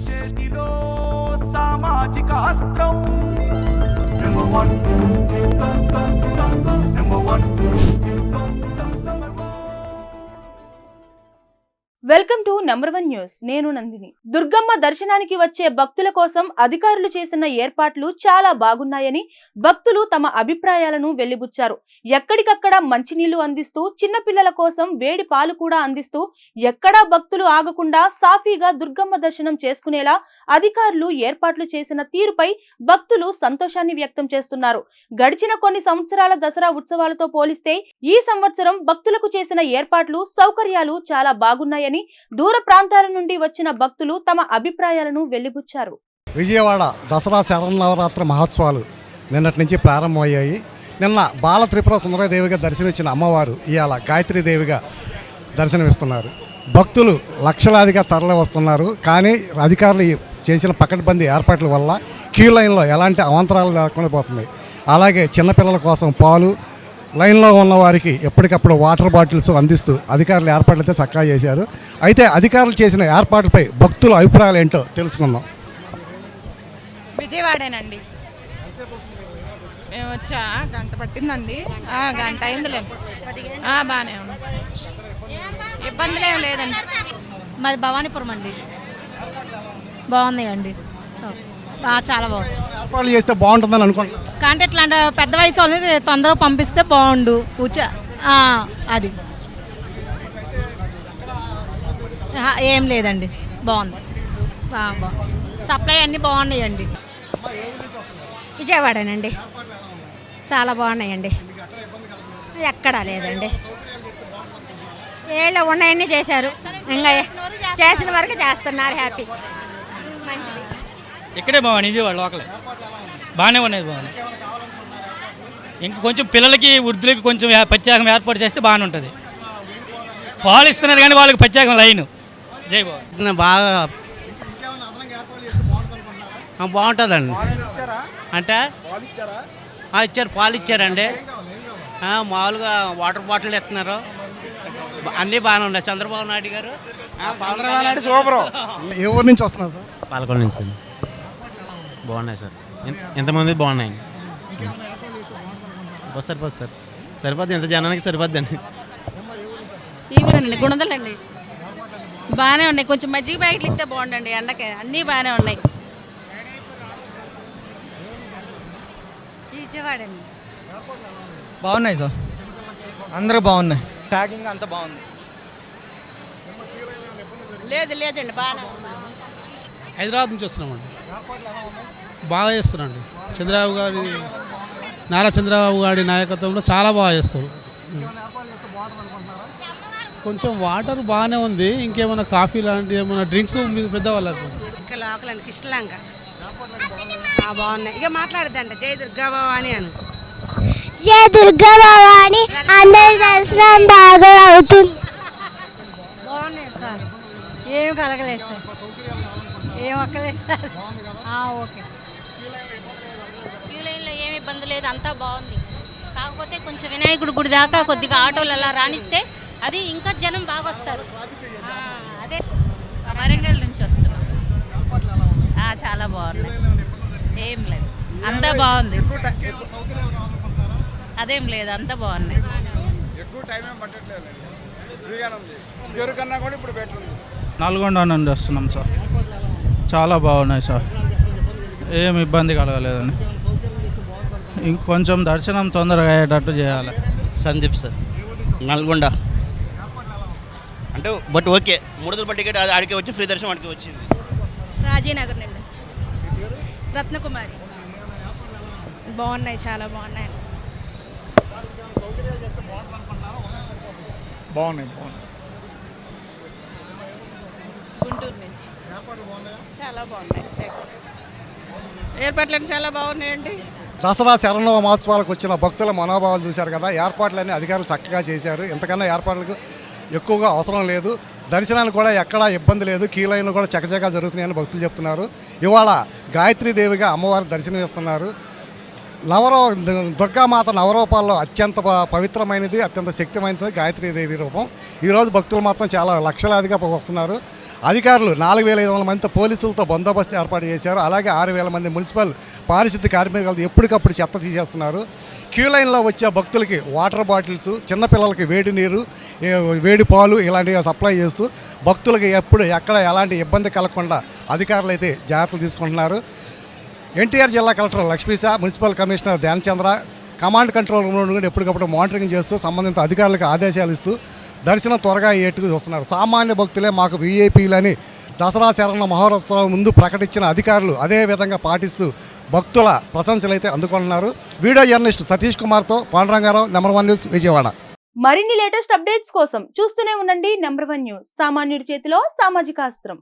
చేతిలో సామాజిక అస్త్రం number one number one. Welcome to number 1 news. నేను నందిని. దుర్గమ్మ దర్శనానికి వచ్చే భక్తుల కోసం అధికారులు చేసిన ఏర్పాట్లు చాలా బాగున్నాయని భక్తులు తమ అభిప్రాయాలను వెలిబుచ్చారు. ఎక్కడికక్కడ మంచినీళ్లు అందిస్తూ చిన్నపిల్లల కోసం వేడి పాలు కూడా అందిస్తూ ఎక్కడా భక్తులు ఆగకుండా సాఫీగా దుర్గమ్మ దర్శనం చేసుకునేలా అధికారులు ఏర్పాట్లు చేసిన తీరుపై భక్తులు సంతోషాన్ని వ్యక్తం చేస్తున్నారు. గడిచిన కొన్ని సంవత్సరాల దసరా ఉత్సవాలతో పోలిస్తే ఈ సంవత్సరం భక్తులకు చేసిన ఏర్పాట్లు సౌకర్యాలు చాలా బాగున్నాయని దూర ప్రాంతాల నుండి వచ్చిన భక్తులు తమ అభిప్రాయాలను వెలిబుచ్చారు. విజయవాడ దసరా శరన్నవరాత్రి మహోత్సవాలు నిన్నటి నుంచి ప్రారంభమయ్యాయి. నిన్న బాల త్రిపుర సుందరదేవిగా దర్శనమిచ్చిన అమ్మవారు ఇవాళ గాయత్రీదేవిగా దర్శనమిస్తున్నారు. భక్తులు లక్షలాదిగా తరలి వస్తున్నారు. కానీ అధికారులు చేసిన పకడ్బందీ ఏర్పాట్ల వల్ల క్యూ లైన్లో ఎలాంటి అవాంతరాలు లేకుండా పోతున్నాయి. అలాగే చిన్నపిల్లల కోసం పాలు, లైన్లో ఉన్న వారికి ఎప్పటికప్పుడు వాటర్ బాటిల్స్ అందిస్తూ అధికారులు ఏర్పాట్లు అయితే చక్కగా చేశారు. అయితే అధికారులు చేసిన ఏర్పాట్లపై భక్తుల అభిప్రాయాలు ఏంటో తెలుసుకుందాం. విజయవాడేనండి. మేము వచ్చా గంట పట్టిందండి. గంట అయిందిలేండి. బాగానే ఉంది, ఇబ్బందులు ఏం లేదండి. మాది భవానీపురం అండి. బాగున్నాయి అండి, చాలా బాగుంది. ఏర్పాట్లు చేస్తే బాగుంటుందని అనుకుంటున్నాను. కానీ ఇట్లాంటి పెద్ద వయసు వాళ్ళని తొందరగా పంపిస్తే బాగుండు. అది ఏం లేదండి, బాగుంది. సప్లై అన్నీ బాగున్నాయండి. విజయవాడనండి. చాలా బాగున్నాయండి, ఎక్కడా లేదండి. ఏళ్ళు ఉన్నాయన్నీ చేశారు, ఇంకా చేసిన వరకు చేస్తున్నారు. హ్యాపీ, మంచిది. ఇక్కడే బాగుంది, విజయవాడ లోకలే బాగానే ఉన్నాయి. బాగుంది. ఇంకా కొంచెం పిల్లలకి వృద్ధులకి కొంచెం ప్రత్యేకం ఏర్పాటు చేస్తే బాగానే ఉంటుంది. పాలు ఇస్తున్నారు కానీ వాళ్ళకి ప్రత్యేకం లైన్. జై బాబు. బాగా బాగుంటుందండి. అంటే ఇచ్చారు, పాలు ఇచ్చారండి. మామూలుగా వాటర్ బాటిల్ ఇస్తున్నారు. అన్నీ బాగానే ఉన్నాయి. చంద్రబాబు నాయుడు గారు సూపర్. ఏ ఊరు నుంచి వస్తున్నారు సార్? పాలకొండ నుంచి. బాగున్నాయి సార్, ఎంతమంది బాగున్నాయి. సరిపోదు సార్, సరిపోద్ది. ఎంత జనానికి సరిపోద్దండి. ఈవెనండి, గుణదలండి. బాగానే ఉన్నాయి. కొంచెం మజ్జిగ ప్యాకెట్లు ఇస్తే బాగుండండి. ఎండకి అన్నీ బాగానే ఉన్నాయి. విజయవాడండి. బాగున్నాయి సార్, అందరూ బాగున్నాయి. ట్యాగింగ్ అంతా బాగుంది. లేదండి, బాగా. హైదరాబాద్ నుంచి వస్తున్నామండి. బాగా చేస్తున్నాండి. చంద్రబాబు గారి, నారా చంద్రబాబు గారి నాయకత్వంలో చాలా బాగా చేస్తారు. కొంచెం వాటర్ బాగానే ఉంది. ఇంకేమైనా కాఫీ లాంటి ఏమైనా డ్రింక్స్ పెద్దవాళ్ళకు ఇంకా లోకలండి. కృష్ణలంక బాగున్నాయి. ఇక మాట్లాడదండి. జై దుర్గా భవాని అని. జై దుర్గా భవాని. అందరి దర్శనం బాగా అవుతుంది. బాగున్నాయి సార్, ఏం కలగలేదు సార్, ఏం ఒక్కలేదు సార్. ఓకే. క్యూ లైన్లో ఏమి ఇబ్బంది లేదు, అంతా బాగుంది. కాకపోతే కొంచెం వినాయకుడి గుడి దాకా కొద్దిగా ఆటోలు అలా రాణిస్తే అది ఇంకా జనం బాగా వస్తారు. అదే వరంగల్ నుంచి వస్తున్నాం. చాలా బాగుంది, ఏం లేదు, అంతా బాగుంది. అదేం లేదు, అంతా బాగున్నాయి. నల్గొండ నుండి వస్తున్నాం సార్. చాలా బాగున్నాయి సార్, ఏం ఇబ్బంది కలగలేదండి. ఇంకొంచెం దర్శనం తొందరగా అయ్యేటట్టు చేయాలి. సందీప్ సార్, నల్గొండ. అంటే బట్ ఓకే, 3 టికెట్ ఆడికి వచ్చి ఫ్రీ దర్శనం ఆడికి వచ్చింది. రాజీనగర్ నుండి రత్నకుమారి. బాగున్నాయి, చాలా బాగున్నాయి. బాగున్నాయి. గుంటూరు నుంచి చాలా బాగున్నాయి. ఏర్పాట్లన్నీ చాలా బాగున్నాయండి. దసరా శరన్నవ మహోత్సవాలకు వచ్చిన భక్తుల మనోభావాలు చూశారు కదా. ఏర్పాట్లన్నీ అధికారులు చక్కగా చేశారు. ఇంతకన్నా ఏర్పాట్లకు ఎక్కువగా అవసరం లేదు. దర్శనానికి కూడా ఎక్కడా ఇబ్బంది లేదు. క్యూ లైన్లు కూడా చకచకా జరుగుతున్నాయని భక్తులు చెప్తున్నారు. ఇవాళ గాయత్రీదేవిగా అమ్మవారు దర్శనం ఇస్తున్నారు. దుర్గామాత నవరూపాల్లో అత్యంత పవిత్రమైనది, అత్యంత శక్తిమైనది గాయత్రీదేవి రూపం. ఈరోజు భక్తులు మాత్రం చాలా లక్షలాదిగా వస్తున్నారు. అధికారులు 4,500 మంది పోలీసులతో బందోబస్తు ఏర్పాటు చేశారు. అలాగే 6,000 మంది మున్సిపల్ పారిశుద్ధ్య కార్మికులు ఎప్పటికప్పుడు చెత్త తీసేస్తున్నారు. క్యూ లైన్లో వచ్చే భక్తులకి వాటర్ బాటిల్స్, చిన్నపిల్లలకి వేడి నీరు, వేడి పాలు ఇలాంటివి సప్లై చేస్తూ భక్తులకి ఎక్కడ ఎలాంటి ఇబ్బంది కలగకుండా అధికారులు అయితే జాగ్రత్తలు తీసుకుంటున్నారు. ఎన్టీఆర్ జిల్లా collector Lakshmisha, municipal commissioner Dhyan Chandra command control room నుండి ఎప్పటికప్పుడు మానిటరింగ్ చేస్తూ సంబంధిత అధికారులకు ఆదేశాలు ఇస్తూ దర్శనం త్వరగా అయ్యేట్టుకు చూస్తున్నారు. సామాన్య భక్తులే మాకు వీఐపీలని దసరా శరణ మహోత్సవాల ముందు ప్రకటించిన అధికారులు అదే విధంగా పాటిస్తూ భక్తుల ప్రశంసలు అయితే అందుకుంటున్నారు. వీడియో జర్నలిస్ట్ సతీష్ కుమార్తో పాండురంగారావు, నంబర్ 1 న్యూస్, విజయవాడ. మరిన్ని లేటెస్ట్ అప్డేట్స్ కోసం చూస్తూనే ఉండండి నంబర్ 1 న్యూస్. సామాన్యుడి చేతిలో సామాజిక అస్త్రం.